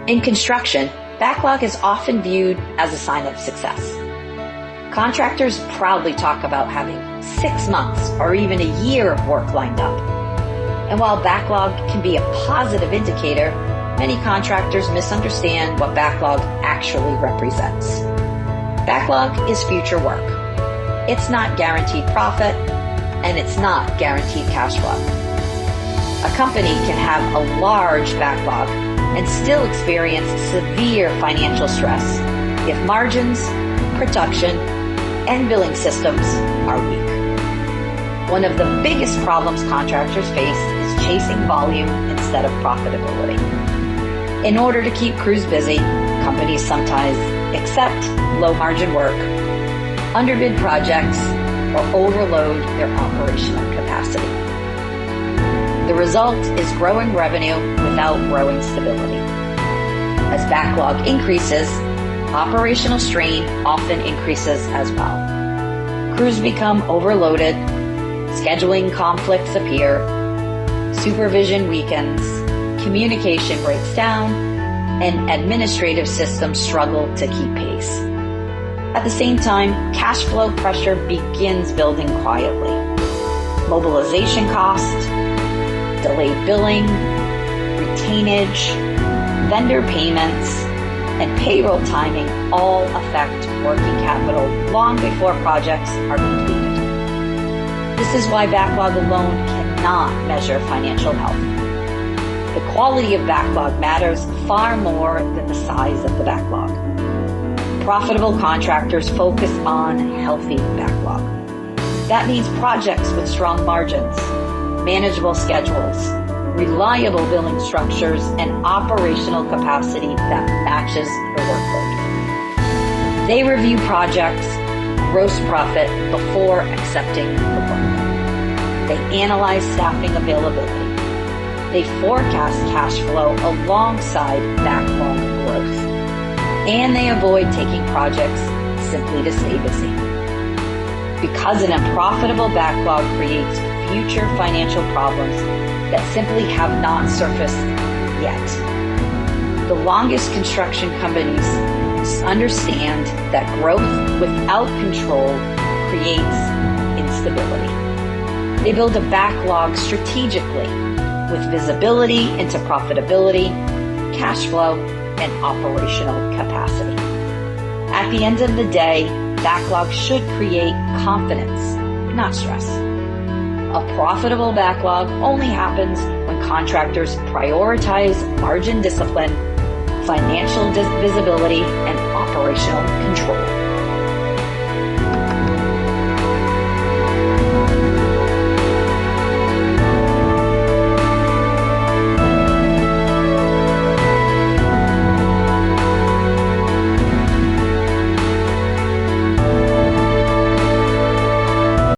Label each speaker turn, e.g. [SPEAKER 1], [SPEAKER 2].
[SPEAKER 1] In construction, backlog is often viewed as a sign of success. Contractors proudly talk about having 6 months or even a year of work lined up. And while backlog can be a positive indicator, many contractors misunderstand what backlog actually represents. Backlog is future work. It's not guaranteed profit, and it's not guaranteed cash flow. A company can have a large backlog and still experience severe financial stress if margins, production, and billing systems are weak. One of the biggest problems contractors face is chasing volume instead of profitability. In order to keep crews busy, companies sometimes accept low-margin work, underbid projects, or overload their operational capacity. The result is growing revenue without growing stability. As backlog increases, operational strain often increases as well. Crews become overloaded, scheduling conflicts appear, supervision weakens, communication breaks down, and administrative systems struggle to keep pace. At the same time, cash flow pressure begins building quietly. Mobilization cost, delayed billing, retainage, vendor payments, and payroll timing all affect working capital long before projects are completed. This is why backlog alone cannot measure financial health. The quality of backlog matters far more than the size of the backlog. Profitable contractors focus on healthy backlog. That means projects with strong margins, manageable schedules, reliable billing structures, and operational capacity that matches the workload. They review projects' gross profit before accepting the work. They analyze staffing availability. They forecast cash flow alongside backlog growth. And they avoid taking projects simply to stay busy. Because an unprofitable backlog creates future financial problems that simply have not surfaced yet. The longest construction companies understand that growth without control creates instability. They build a backlog strategically with visibility into profitability, cash flow, and operational capacity. At the end of the day, backlog should create confidence, not stress. A profitable backlog only happens when contractors prioritize margin discipline, financial visibility, and operational control.